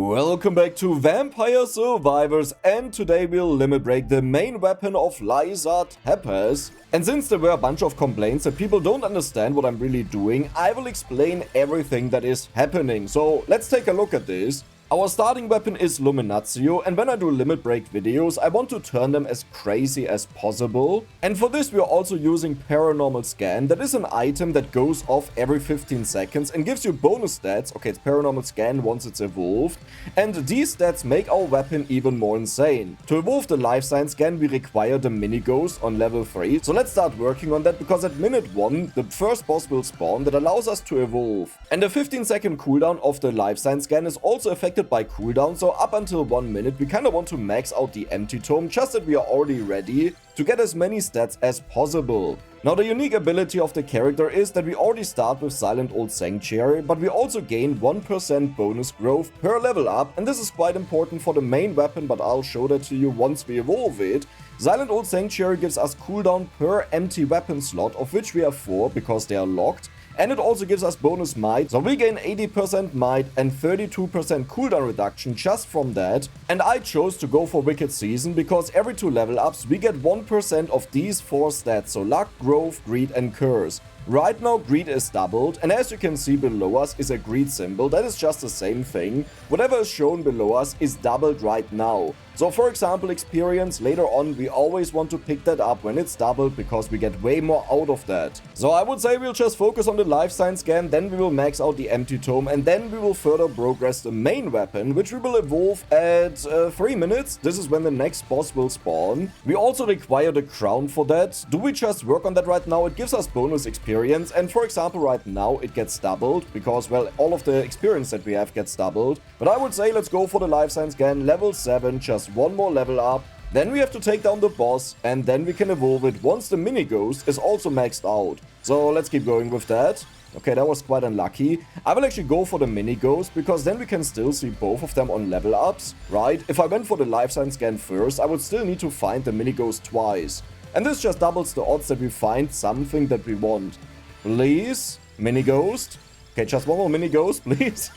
Welcome back to Vampire Survivors, and today we'll limit break the main weapon of Lisa Tepes. And since there were a bunch of complaints that people don't understand what I'm really doing, I will explain everything that is happening. So let's take a look at this. Our starting weapon is Luminatio, and when I do limit break videos, I want to turn them as crazy as possible. And for this we are also using Paranormal Scan. That is an item that goes off every 15 seconds and gives you bonus stats. Okay, it's Paranormal Scan once it's evolved. And these stats make our weapon even more insane. To evolve the lifesign scan, we require the mini ghost on level 3. So let's start working on that, because at minute 1, the first boss will spawn that allows us to evolve. And the 15-second cooldown of the lifesign scan is also affected by cooldown, so up until 1 minute we kinda want to max out the empty tome, just that we are already ready to get as many stats as possible. Now the unique ability of the character is that we already start with Silent Old Sanctuary, but we also gain 1% bonus growth per level up, and this is quite important for the main weapon, but I'll show that to you once we evolve it. Silent Old Sanctuary gives us cooldown per empty weapon slot, of which we have 4 because they are locked. And it also gives us bonus might, so we gain 80% might and 32% cooldown reduction just from that. And I chose to go for Wicked Season because every 2 level ups we get 1% of these 4 stats, so luck, growth, greed and curse. Right now greed is doubled, and as you can see below us is a greed symbol. That is just the same thing. Whatever is shown below us is doubled right now. So for example, experience, later on we always want to pick that up when it's doubled because we get way more out of that. So I would say we'll just focus on the lifesign scan, then we will max out the empty tome, and then we will further progress the main weapon, which we will evolve at 3 minutes. This is when the next boss will spawn. We also require the crown for that. Do we just work on that right now? It gives us bonus experience, and for example right now it gets doubled because, well, all of the experience that we have gets doubled. But I would say let's go for the lifesign scan, level 7, just 1 more level up. Then we have to take down the boss, and then we can evolve it once the mini ghost is also maxed out. So let's keep going with that. Okay, that was quite unlucky. I will actually go for the mini ghost because then we can still see both of them on level ups, right? If I went for the lifesign scan first, I would still need to find the mini ghost twice. And this just doubles the odds that we find something that we want. Please, mini ghost. Okay, just one more mini ghost, please.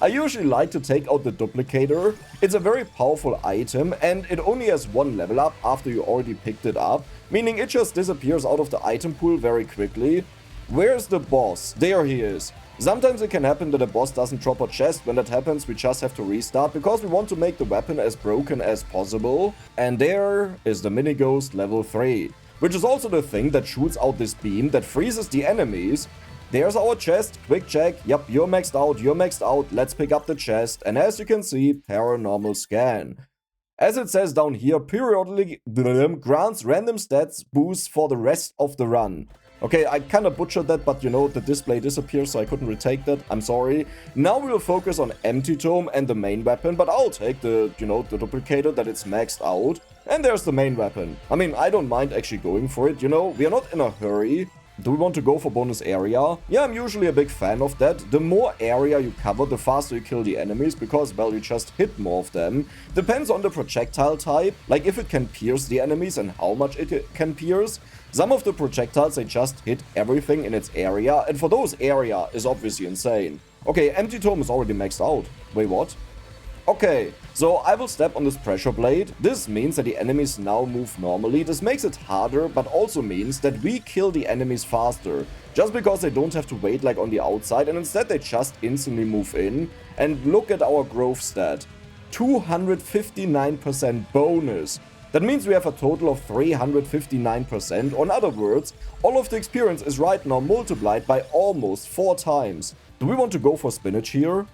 I usually like to take out the duplicator. It's a very powerful item, and it only has 1 level up after you already picked it up, meaning it just disappears out of the item pool very quickly. Where's the boss? There he is. Sometimes it can happen that a boss doesn't drop a chest. When that happens, we just have to restart because we want to make the weapon as broken as possible. And there is the mini ghost level 3, which is also the thing that shoots out this beam that freezes the enemies. There's our chest, quick check, yep, you're maxed out, let's pick up the chest, and as you can see, Paranormal Scan. As it says down here, periodically grants random stats boosts for the rest of the run. Okay, I kinda butchered that, but you know, the display disappears, so I couldn't retake that, I'm sorry. Now we will focus on Empty Tome and the main weapon, but I'll take the, you know, the duplicator that it's maxed out. And there's the main weapon. I mean, I don't mind actually going for it, you know, we are not in a hurry. Do we want to go for bonus area? Yeah, I'm usually a big fan of that. The more area you cover, the faster you kill the enemies, because, well, you just hit more of them. Depends on the projectile type, like if it can pierce the enemies and how much it can pierce. Some of the projectiles, they just hit everything in its area, and for those, area is obviously insane. Okay, Empty Tome is already maxed out. Wait, what? Okay, so I will step on this pressure blade. This means that the enemies now move normally. This makes it harder, but also means that we kill the enemies faster. Just because they don't have to wait like on the outside, and instead they just instantly move in. And look at our growth stat. 259% bonus. That means we have a total of 359%, or in other words, all of the experience is right now multiplied by almost 4 times. Do we want to go for spinach here?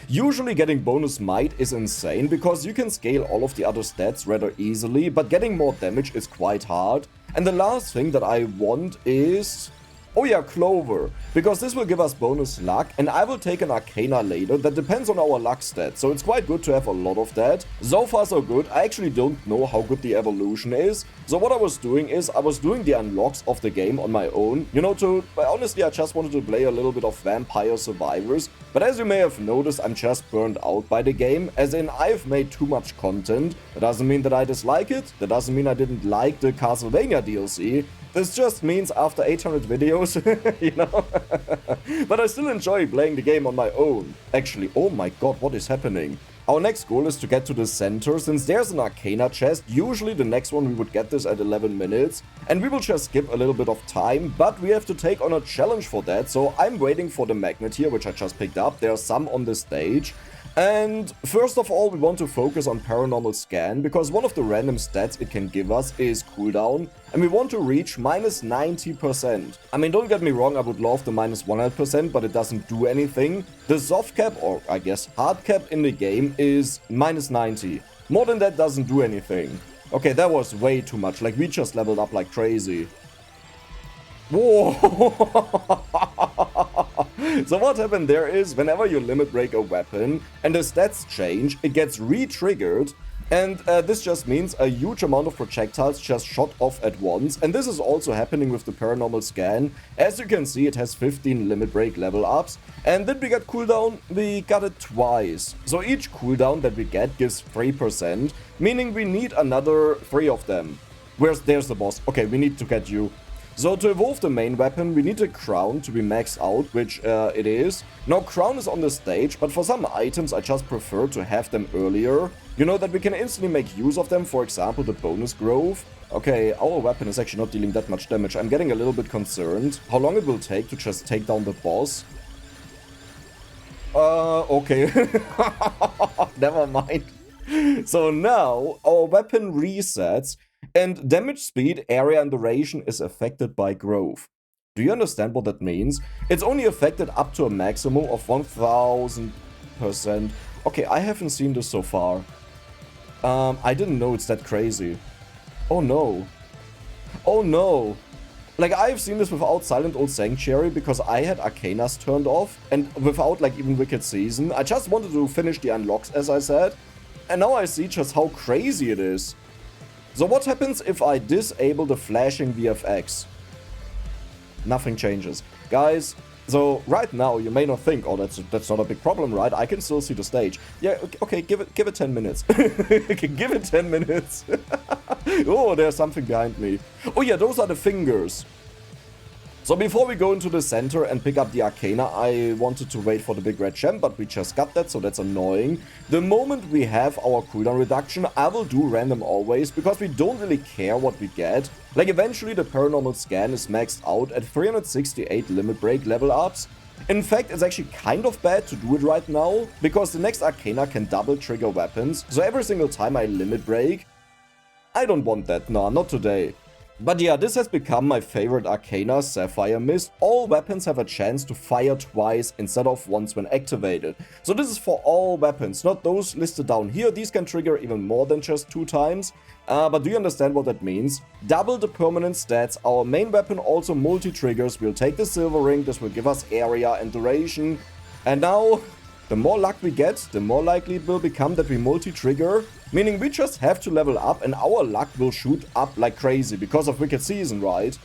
Usually getting bonus might is insane because you can scale all of the other stats rather easily, but getting more damage is quite hard. And the last thing that I want is... oh yeah, Clover, because this will give us bonus luck, and I will take an Arcana later that depends on our luck stats, so it's quite good to have a lot of that. So far so good. I actually don't know how good the evolution is, so what I was doing is I was doing the unlocks of the game on my own, you know, honestly I just wanted to play a little bit of Vampire Survivors, but as you may have noticed, I'm just burned out by the game, as in I've made too much content. That doesn't mean that I dislike it, that doesn't mean I didn't like the Castlevania DLC. This just means after 800 videos, you know? But I still enjoy playing the game on my own. Actually, oh my god, what is happening? Our next goal is to get to the center. Since there's an Arcana chest, usually the next one we would get this at 11 minutes. And we will just skip a little bit of time, but we have to take on a challenge for that. So I'm waiting for the magnet here, which I just picked up. There are some on the stage. And first of all, we want to focus on Paranormal Scan, because one of the random stats it can give us is cooldown, and we want to reach minus 90%. I mean, don't get me wrong, I would love the minus 100%, but it doesn't do anything. The soft cap, or I guess hard cap in the game, is minus 90. More than that doesn't do anything. Okay, that was way too much, like we just leveled up like crazy. Whoa! So what happened there is, whenever you limit break a weapon and the stats change, it gets re-triggered, and this just means a huge amount of projectiles just shot off at once, and this is also happening with the Paranormal Scan. As you can see, it has 15 limit break level ups, and then we got cooldown, we got it twice. So each cooldown that we get gives 3%, meaning we need another 3 of them. There's the boss. Okay, we need to get you. So to evolve the main weapon, we need a crown to be maxed out, which it is. Now crown is on the stage, but for some items I just prefer to have them earlier. You know, that we can instantly make use of them, for example the bonus growth. Okay, our weapon is actually not dealing that much damage. I'm getting a little bit concerned. How long it will take to just take down the boss? Okay. Never mind. So now our weapon resets. And damage speed, area, and duration is affected by growth. Do you understand what that means? It's only affected up to a maximum of 1000%. Okay, I haven't seen this so far. I didn't know it's that crazy. Oh no. Oh no. Like, I've seen this without Silent Old Sanctuary because I had Arcanas turned off. And without, like, even Wicked Season. I just wanted to finish the unlocks, as I said. And now I see just how crazy it is. So what happens if I disable the flashing VFX? Nothing changes. Guys, so right now you may not think, oh, that's not a big problem, right? I can still see the stage. Yeah, okay, give it 10 minutes. Give it 10 minutes. Oh, there's something behind me. Oh yeah, those are the fingers. So before we go into the center and pick up the Arcana, I wanted to wait for the big red gem, but we just got that, so that's annoying. The moment we have our cooldown reduction, I will do random always, because we don't really care what we get. Like, eventually the Paranormal Scan is maxed out at 368 limit break level ups. In fact, it's actually kind of bad to do it right now, because the next Arcana can double trigger weapons, so every single time I limit break, I don't want that, nah, not today. But yeah, this has become my favorite Arcana, Sapphire Mist. All weapons have a chance to fire twice instead of once when activated. So this is for all weapons, not those listed down here. These can trigger even more than just 2 times. But do you understand what that means? Double the permanent stats. Our main weapon also multi-triggers. We'll take the silver ring. This will give us area and duration. And now, the more luck we get, the more likely it will become that we multi-trigger. Meaning we just have to level up and our luck will shoot up like crazy because of Wicked Season, right?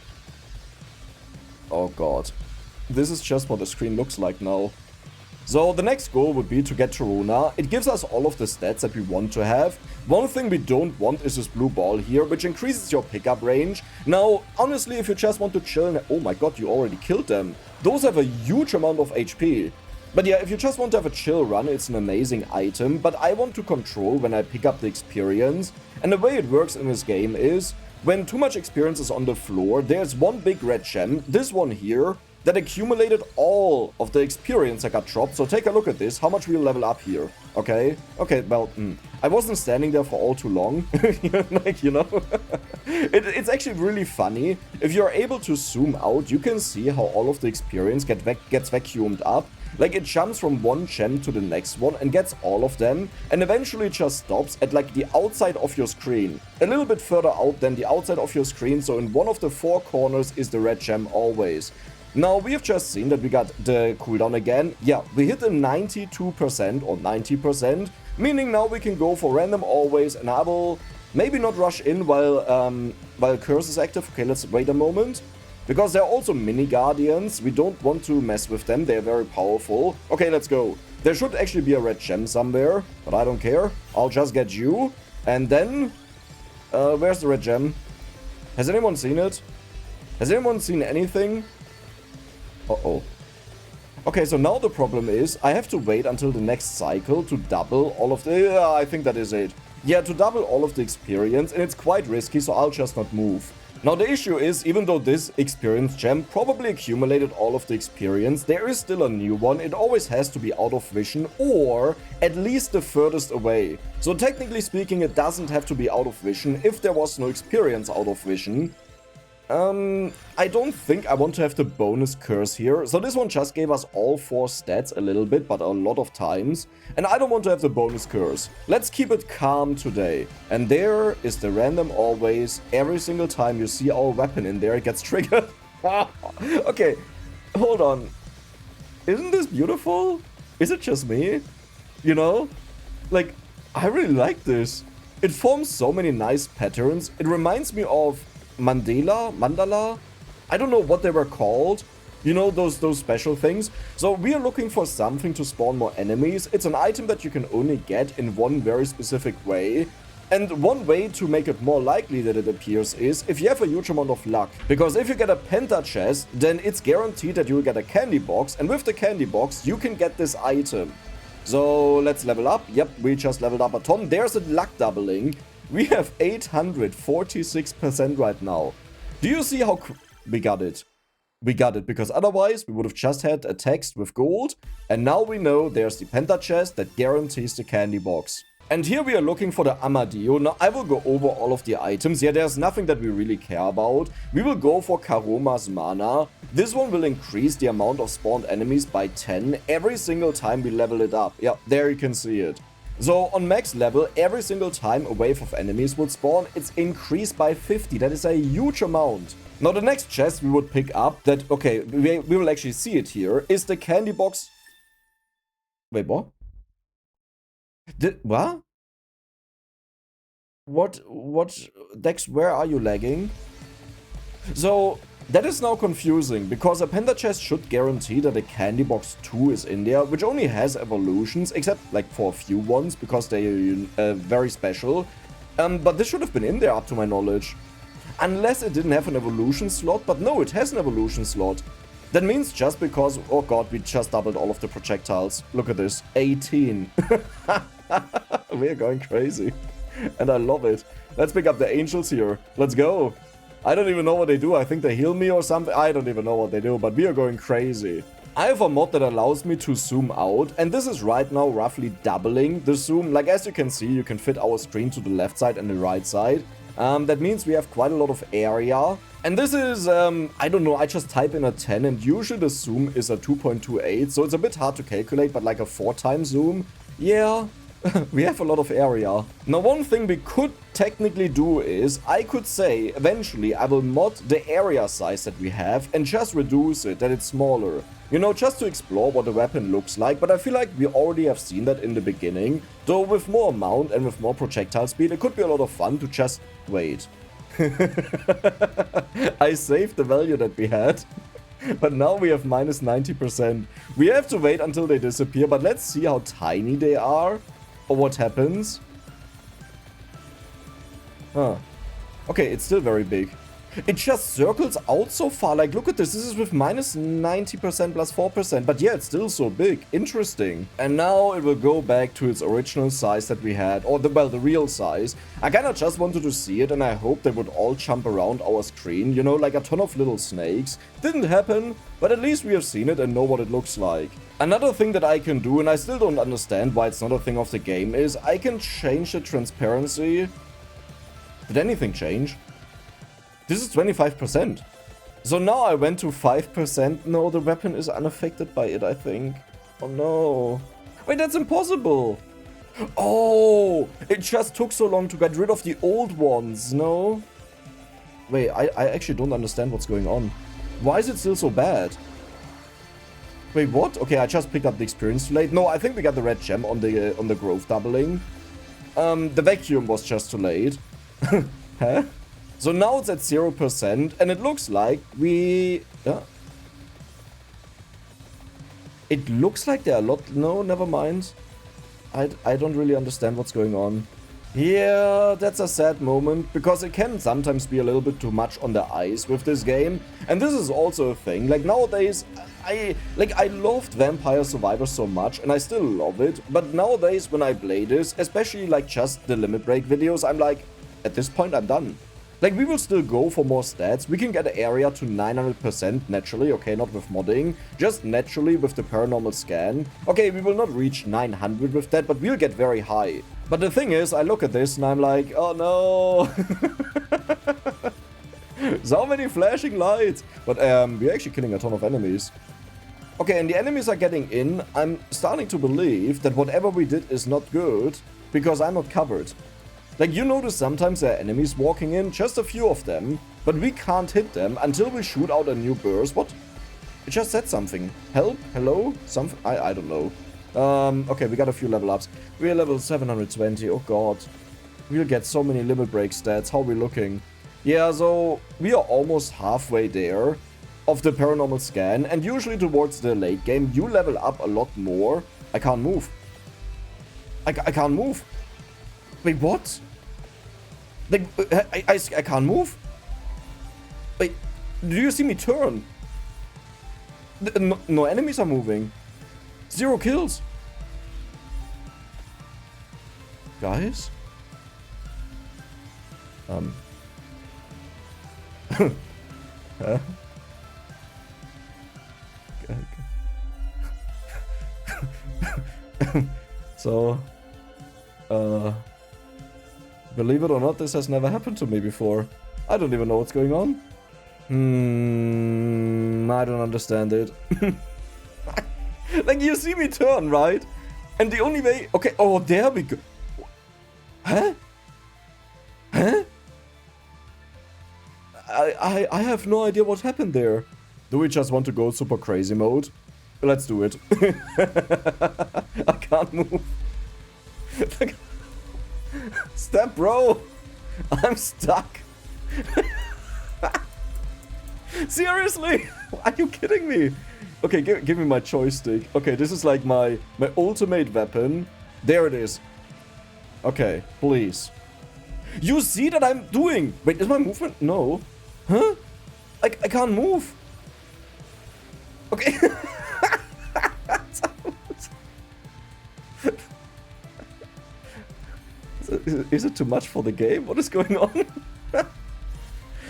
Oh god. This is just what the screen looks like now. So the next goal would be to get to Runa. It gives us all of the stats that we want to have. One thing we don't want is this blue ball here, which increases your pickup range. Now, honestly, if you just want to chill and... Oh my god, you already killed them. Those have a huge amount of HP. But yeah, if you just want to have a chill run, it's an amazing item, but I want to control when I pick up the experience. And the way it works in this game is, when too much experience is on the floor, there's one big red gem, this one here, that accumulated all of the experience that got dropped. So take a look at this, how much we'll level up here, okay? Okay, well, I wasn't standing there for all too long, like, you know? It's actually really funny. If you're able to zoom out, you can see how all of the experience gets vacuumed up. Like, it jumps from one gem to the next one and gets all of them, and eventually it just stops at, like, the outside of your screen. A little bit further out than the outside of your screen, so in one of the 4 corners is the red gem always. Now, we have just seen that we got the cooldown again. Yeah, we hit a 92% or 90%, meaning now we can go for random always, and I will maybe not rush in while Curse is active. Okay, let's wait a moment. Because there are also mini guardians, we don't want to mess with them, they're very powerful. Okay, let's go. There should actually be a red gem somewhere, but I don't care. I'll just get you. And then, where's the red gem? Has anyone seen it? Has anyone seen anything? Uh-oh. Okay, so now the problem is I have to wait until the next cycle to double all of the... Yeah, I think that is it. Yeah, to double all of the experience, and it's quite risky, so I'll just not move. Now the issue is, even though this experience gem probably accumulated all of the experience, there is still a new one. It always has to be out of vision, or at least the furthest away. So technically speaking, it doesn't have to be out of vision if there was no experience out of vision. I don't think I want to have the bonus curse here. So this one just gave us all 4 stats a little bit, but a lot of times. And I don't want to have the bonus curse. Let's keep it calm today. And there is the random always. Every single time you see our weapon in there, it gets triggered. Okay, hold on. Isn't this beautiful? Is it just me? You know? Like, I really like this. It forms so many nice patterns. It reminds me of mandala, I don't know what they were called, you know, those special things. So we are looking for something to spawn more enemies. It's an item that you can only get in one very specific way, and one way to make it more likely that it appears is if you have a huge amount of luck, because if you get a penta chest, then it's guaranteed that you will get a candy box, and with the candy box you can get this item. So let's level up. Yep, we just leveled up a ton. There's a luck doubling. We have 846% right now. Do you see how we got it? We got it because otherwise we would have just had a text with gold. And now we know there's the penta chest that guarantees the candy box. And here we are looking for the Amadio. Now I will go over all of the items. Yeah, there's nothing that we really care about. We will go for Karoma's mana. This one will increase the amount of spawned enemies by 10 every single time we level it up. Yeah, there you can see it. So on max level, every single time a wave of enemies will spawn, it's increased by 50. That is a huge amount. Now the next chest we would pick up, that, okay, we will actually see it here, is the candy box. Wait, what? What? What? Dex, where are you lagging? So that is now confusing, because a penta chest should guarantee that a candy box 2 is in there, which only has evolutions, except like for a few ones, because they are very special. But this should have been in there up to my knowledge. Unless it didn't have an evolution slot, but no, it has an evolution slot. That means just because, oh god, we just doubled all of the projectiles. Look at this, 18. We're going crazy. And I love it. Let's pick up the angels here. Let's go. I don't even know what they do. I think they heal me or something. I don't even know what they do, but we are going crazy. I have a mod that allows me to zoom out, and this is right now roughly doubling the zoom. Like, as you can see, you can fit our screen to the left side and the right side. That means we have quite a lot of area. And this is, I don't know, I just type in a 10, and usually the zoom is a 2.28, so it's a bit hard to calculate, but like a 4x zoom, yeah. We have a lot of area. Now, one thing we could technically do is, I could say, eventually, I will mod the area size that we have and just reduce it, that it's smaller. You know, just to explore what the weapon looks like, but I feel like we already have seen that in the beginning. Though with more amount and with more projectile speed, it could be a lot of fun to just wait. I saved the value that we had. But now we have minus 90%. We have to wait until they disappear, but let's see how tiny they are. Or what happens? Huh. Okay, it's still very big. It just circles out so far. Like, look at this. This is with minus 90% plus 4%. But yeah, it's still so big. Interesting. And now it will go back to its original size that we had. Or, the real size. I kind of just wanted to see it, and I hope they would all jump around our screen. You know, like a ton of little snakes. Didn't happen, but at least we have seen it and know what it looks like. Another thing that I can do, and I still don't understand why it's not a thing of the game, is I can change the transparency. Did anything change? This is 25%. So now I went to 5%. No, the weapon is unaffected by it, I think. Oh no. Wait, that's impossible. Oh, it just took so long to get rid of the old ones, no? Wait, I actually don't understand what's going on. Why is it still so bad? Wait, what? Okay, I just picked up the experience too late. No, I think we got the red gem on the growth doubling. The vacuum was just too late. Huh? So now it's at 0%, and it looks like we... It looks like there are a lot... No, never mind. I don't really understand what's going on. Yeah, that's a sad moment, because it can sometimes be a little bit too much on the eyes with this game. And this is also a thing, like nowadays, I loved Vampire Survivors so much, and I still love it, but nowadays when I play this, especially like just the limit break videos, I'm like, at this point I'm done. Like, we will still go for more stats, we can get the area to 900% naturally, okay, not with modding, just naturally with the paranormal scan. Okay, we will not reach 900 with that, but we'll get very high. But the thing is, I look at this and I'm like, oh no! So many flashing lights! But we're actually killing a ton of enemies. Okay, and the enemies are getting in. I'm starting to believe that whatever we did is not good, because I'm not covered. Like, you notice sometimes there are enemies walking in, just a few of them, but we can't hit them until we shoot out a new burst. What? It just said something. Help? Hello? Something? I don't know. Okay, we got a few level ups. We're level 720, oh god. We'll get so many limit break stats, how are we looking? Yeah, so we are almost halfway there of the paranormal scan, and usually towards the late game, you level up a lot more. I can't move. I can't move. Wait, what? Like, I can't move? Wait, do you see me turn? No enemies are moving. 0 kills. Guys? Huh? So, believe it or not, this has never happened to me before. I don't even know what's going on. I don't understand it. Like, you see me turn, right? And the only way... Okay, oh, there we go. Huh? Huh? I have no idea what happened there. Do we just want to go super crazy mode? Let's do it. I can't move. Step, bro! I'm stuck. Seriously? Are you kidding me? Okay, give me my joystick. Okay, this is like my ultimate weapon. There it is. Okay, please. You see that I'm doing... Wait, is my movement... No. Huh? I can't move. Okay. Is it too much for the game? What is going on?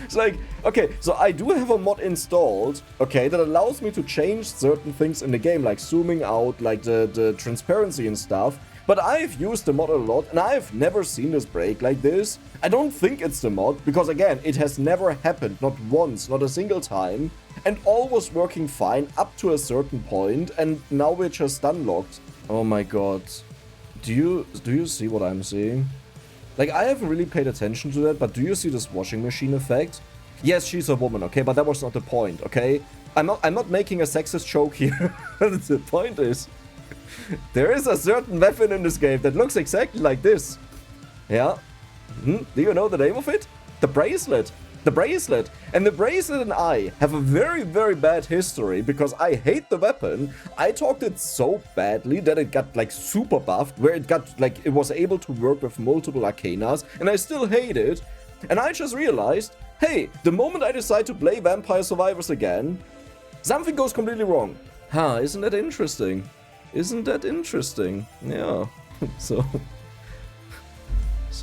It's like, okay, so I do have a mod installed, okay, that allows me to change certain things in the game, like zooming out, like the transparency and stuff. But I've used the mod a lot, and I've never seen this break like this. I don't think it's the mod, because again, it has never happened, not once, not a single time. And all was working fine up to a certain point, and now we're just unlocked. Oh my god. Do you see what I'm seeing? Like, I haven't really paid attention to that, but do you see this washing machine effect? Yes, she's a woman, okay, but that was not the point, okay? I'm not making a sexist joke here. The point is, there is a certain weapon in this game that looks exactly like this. Yeah? Do you know the name of it? The bracelet. The bracelet. And the bracelet and I have a very, very bad history because I hate the weapon. I talked it so badly that it got like super buffed, where it got like, it was able to work with multiple arcanas, and I still hate it. And I just realized, hey, the moment I decide to play Vampire Survivors again, something goes completely wrong. Huh, isn't that interesting? Isn't that interesting? Yeah. So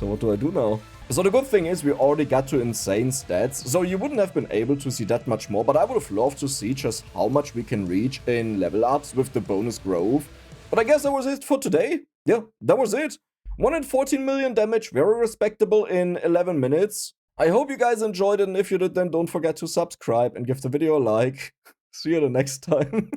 what do I do now? So the good thing is we already got to insane stats, so you wouldn't have been able to see that much more, but I would have loved to see just how much we can reach in level ups with the bonus growth. But I guess that was it for today. Yeah, that was it. 114 million damage, very respectable in 11 minutes. I hope you guys enjoyed it, and if you did, then don't forget to subscribe and give the video a like. See you the next time.